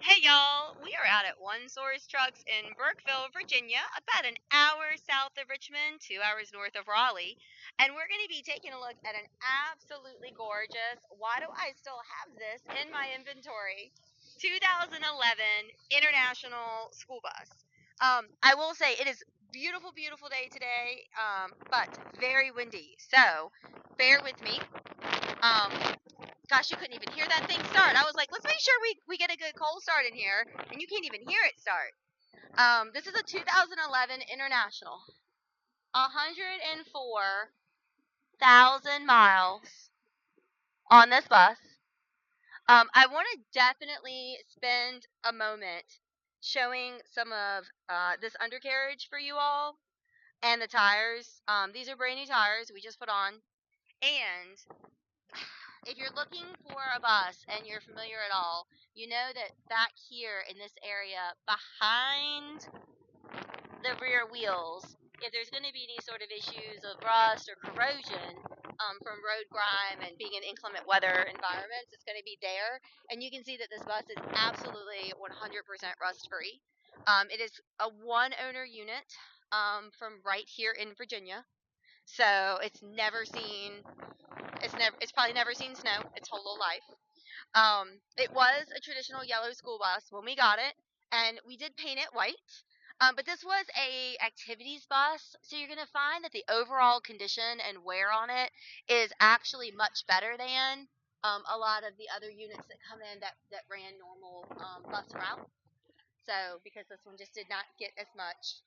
Hey y'all, we are out at One Source Trucks in Burkeville, Virginia, about an hour south of Richmond, 2 hours north of Raleigh, and we're going to be taking a look at an absolutely gorgeous, why do I still have this in my inventory, 2011 International School Bus. I will say it is beautiful, beautiful day today, but very windy, so bear with me. Um, Gosh, you couldn't even hear that thing start. I was like, let's make sure we get a good cold start in here, and you can't even hear it start. This is a 2011 International, 104,000 miles on this bus. I want to definitely spend a moment showing some of this undercarriage for you all and the tires. These are brand new tires we just put on, and if you're looking for a bus and you're familiar at all, you know that back here in this area behind the rear wheels, if there's going to be any sort of issues of rust or corrosion from road grime and being in inclement weather environments, it's going to be there. And you can see that this bus is absolutely 100% rust free. It is a one owner unit from right here in Virginia. So it's probably never seen snow its whole little life. It was a traditional yellow school bus when we got it, and we did paint it white. But this was a activities bus, so you're gonna find that the overall condition and wear on it is actually much better than a lot of the other units that come in that ran normal bus routes. So because this one just did not get as much,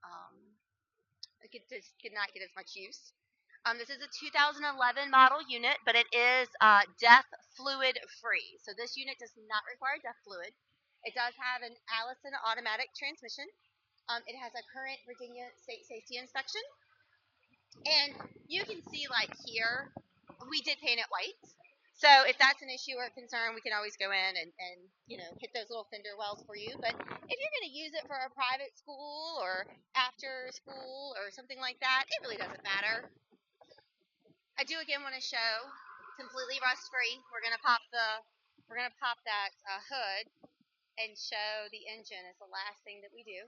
um, just did not get as much use. This is a 2011 model unit, but it is DEF fluid free. So this unit does not require DEF fluid. It does have an Allison automatic transmission. It has a current Virginia state safety inspection. And you can see like here, we did paint it white. So if that's an issue or a concern, we can always go in and hit those little fender wells for you. But if you're going to use it for a private school or after school or something like that, it really doesn't matter. I do again want to show completely rust free. We're gonna pop that hood and show the engine as the last thing that we do.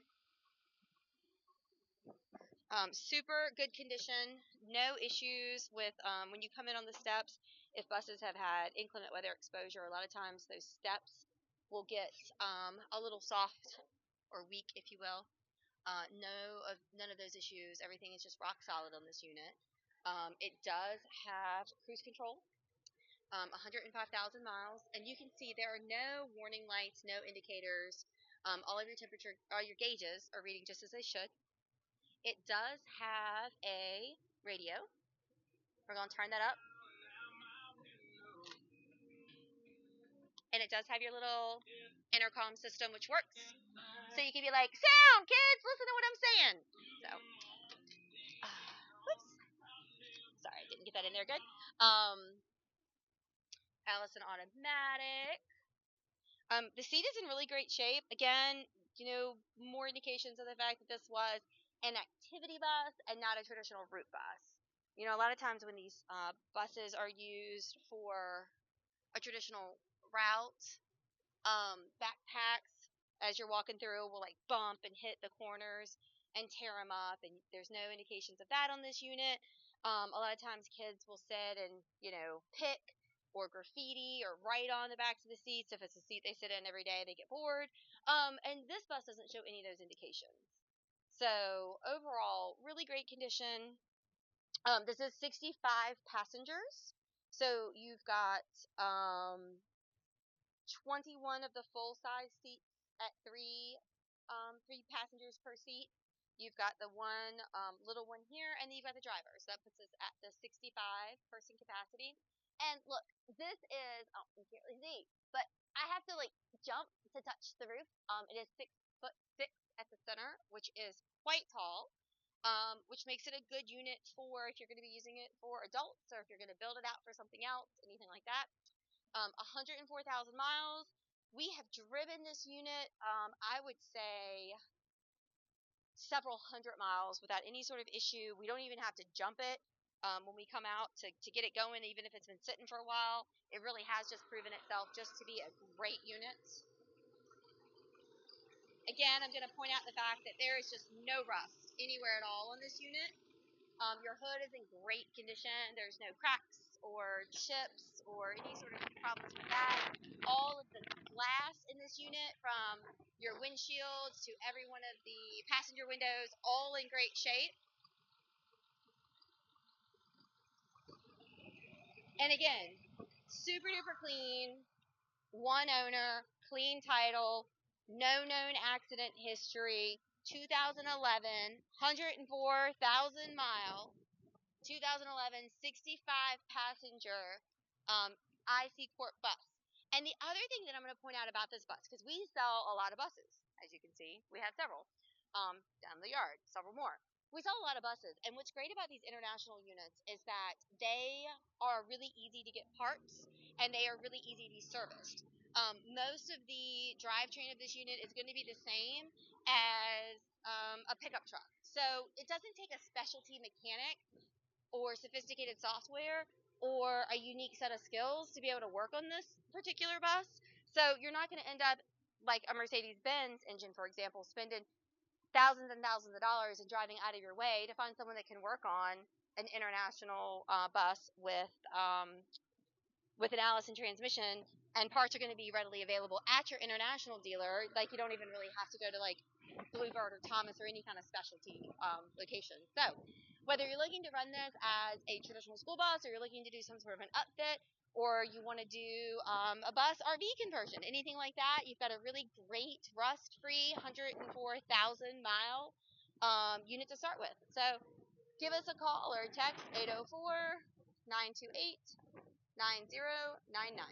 Super good condition, no issues with when you come in on the steps. If buses have had inclement weather exposure, a lot of times those steps will get a little soft or weak, if you will. None of those issues. Everything is just rock solid on this unit. It does have cruise control. 105,000 miles, and you can see there are no warning lights, no indicators. All of your temperature, all your gauges are reading just as they should. It does have a radio. We're going to turn that up. And it does have your little intercom system, which works. So you can be like, sound, kids, listen to what I'm saying. So, whoops. Sorry, didn't get that in there good. Allison automatic. The seat is in really great shape. Again, more indications of the fact that this was an activity bus and not a traditional route bus. A lot of times when these buses are used for a traditional route, backpacks, as you're walking through, will like bump and hit the corners and tear them up, and there's no indications of that on this unit. A lot of times kids will sit and, pick or graffiti or write on the backs of the seats. If it's a seat they sit in every day, they get bored. And this bus doesn't show any of those indications. So overall, really great condition. This is 65 passengers. So you've got 21 of the full size seats at three passengers per seat. You've got the one little one here, and then you've got the driver. So that puts us at the 65 person capacity. And look, this is you can't really see, but I have to like jump to touch the roof. It is 6'6" at the center, which is quite tall. Which makes it a good unit for if you're going to be using it for adults or if you're going to build it out for something else, anything like that. 104,000 miles. We have driven this unit, I would say, several hundred miles without any sort of issue. We don't even have to jump it when we come out to get it going, even if it's been sitting for a while. It really has just proven itself just to be a great unit. Again, I'm going to point out the fact that there is just no rust anywhere at all on this unit. Your hood is in great condition. There's no cracks or chips or any sort of problems with that. All of the glass in this unit, from your windshields to every one of the passenger windows, all in great shape. And again, super duper clean, one owner, clean title, no known accident history, 2011, 104,000 mile, 2011 65 passenger IC Corp bus. And the other thing that I'm going to point out about this bus, because we sell a lot of buses, as you can see, we have several down the yard, several more. We sell a lot of buses, and what's great about these international units is that they are really easy to get parts, and they are really easy to be serviced. Most of the drivetrain of this unit is going to be the same as a pickup truck. So it doesn't take a specialty mechanic or sophisticated software or a unique set of skills to be able to work on this particular bus. So you're not going to end up like a Mercedes-Benz engine, for example, spending thousands and thousands of dollars and driving out of your way to find someone that can work on an international bus with an Allision transmission, and parts are going to be readily available at your international dealer. Like, you don't even really have to go to like Bluebird or Thomas or any kind of specialty location. So whether you're looking to run this as a traditional school bus, or you're looking to do some sort of an upfit, or you want to do a bus RV conversion, anything like that, you've got a really great rust-free 104,000 mile unit to start with. So give us a call or text 804 928 9099.